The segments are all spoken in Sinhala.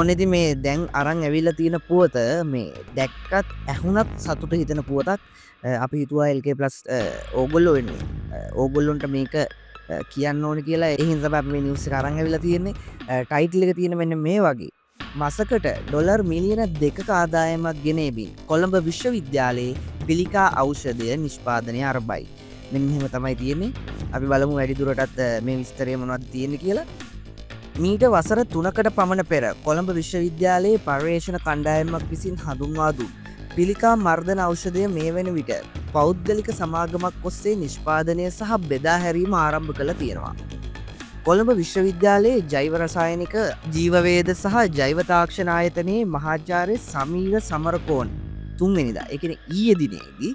ඔනෙති මේ දැන් අරං ඇවිල්ල තියෙන පුවත මේ දැක්කත් ඇහුනත් සතුට හිතන පුවතක් අපි හිතුවා එල්කේ ප්ලස් ඕගොල්ලෝ වෙන්නේ ඕගොල්ලොන්ට මේක කියන්න ඕන කියලා එහින් සබ මේ නිවස්ස කරං ඇවිලා තියෙන්නේ ටයිටල් එක තියෙන මෙන්න මේ වගේ මසකට ඩොලර් මිලියන 2ක ආදායමක් ගෙනේබින් කොළඹ විශ්වවිද්‍යාලයේ පිළිකා ඖෂධය නිෂ්පාදනය ආරම්භයි. මෙන්න මෙහෙම තමයි තියෙන්නේ. අපි බලමු වැඩිදුරටත් මේ විස්තරය මොනවද තියෙන්නේ කියලා. මීට වසර 3කට පමණ පෙර කොළඹ විශ්වවිද්‍යාලයේ පර්යේෂණ කණ්ඩායමක් විසින් හඳුන්වා දුන් පිළිකා මර්ධන ඖෂධය මේ වෙන විට පෞද්ගලික සමාගමක් ඔස්සේ නිෂ්පාදනය සහ බෙදා හැරීම ආරම්භ කළ තියෙනවා. කොළඹ විශ්වවිද්‍යාලයේ ජෛව රසායනික ජීවවේද සහ ජෛව තාක්ෂණ ආයතනයේ මහාචාර්ය සමීර සමරකෝන් තුන්වෙනිදා එකන ඊයේ දිනේදී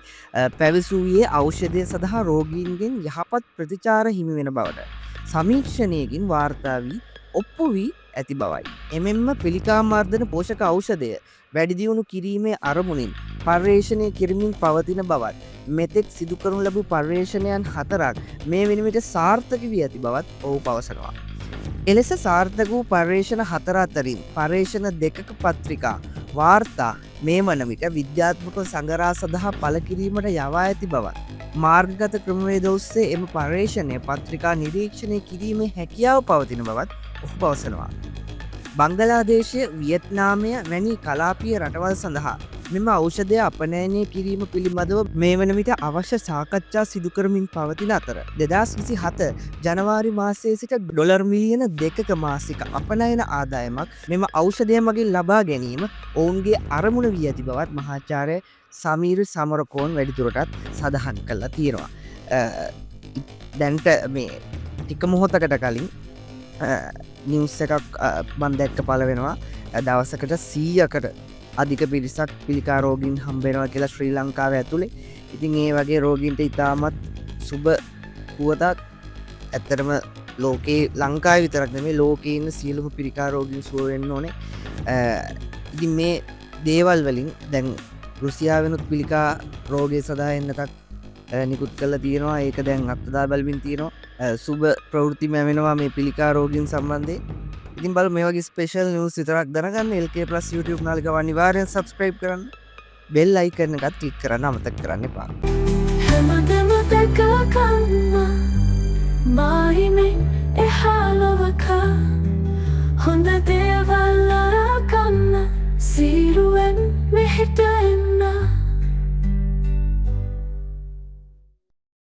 පැවසූයේ ඖෂධය සඳහා රෝගීන්ගෙන් යහපත් ප්‍රතිචාර හිමි වෙන බවට සමීක්ෂණයකින් වාර්තා වී ඔප්පු වී ඇති බවයි. එමෙන්ම පිළිකා මර්ධන පෝෂක ඖෂධය වැඩිදියුණු කිරීමේ අරමුණින් පර්යේෂණය කිරීමින් පවතින බවත් මෙතෙක් සිදු කරනු ලැබූ පර්යේෂණයන් 4ක් මේ වෙන විට සාර්ථක වී ඇති බවත් ඔහු පවසනවා. එලෙස සාර්ථක වූ පර්යේෂණ 4 අතරින් පර්යේෂණ 2ක පත්‍රිකා වාර්තා මේ වන විට විද්‍යාත්මක සංගරා සඳහා පළ කිරීමට යවා ඇති බවත් මාර්ගගත ක්‍රමවේද ඔස්සේ එම පර්යේෂණය පත්‍රිකා නිරීක්ෂණය කිරීමේ හැකියාව පවතින බවත් ඔහු පවසනවා. බංගලාදේශය වියට්නාමය වැනි කලාපීය රටවල් සඳහා මෙම ඖෂධය අපනයනය කිරීම පිළිබඳව මේ වන විට අවශ්‍ය සාකච්ඡා සිදු කරමින් පවතින අතර 2027 ජනවාරි මාසයේ සිට ඩොලර් මිලියන 2ක මාසික අපනයන ආදායමක් මෙම ඖෂධය මගින් ලබා ගැනීම ඔවුන්ගේ අරමුණ වී ඇති බවත් මහාචාර්ය සමීර් සමරකෝන් වැඩිදුරටත් සඳහන් කළා තියෙනවා. දැන්ට මේ ටික මොහොතකට කලින් නිවස් එකක් මන් දැක්ක පළ වෙනවා දවසකට 100කට අධික පිරිසක් පිළිකා රෝගීන් හම්බෙනවා කියලා ශ්‍රී ලංකාව ඇතුළේ. ඉතින් ඒ වගේ රෝගීන්ට ඉතාමත් සුබ පුවතක්. ඇත්තටම ලෝකේ ලංකාවේ විතරක් නෙමෙයි ලෝකේ ඉන්න සියලුම පිළිකා රෝගීන් සුව වෙන්න ඕනේ. ඉතින් මේ දේවල් වලින් දැන් රුසියාවෙනුත් පිළිකා රෝගය සඳහා එන්නතක් නිකුත් කළා තියෙනවා. ඒක දැන් අත්දැක බලමින් තියෙනවා. සුබ ප්‍රවෘත්ති මෙවෙනවා මේ පිළිකා රෝගීන් සම්බන්ධයෙන්. ඉතින් බලමු මේ වගේ ස්පෙෂල් නිවුස් විතරක් දැනගන්න LK+ YouTube නාලිකාව අනිවාර්යෙන් subscribe කරන්න. bell icon එකත් click කරන්න අමතක කරන්න එපා.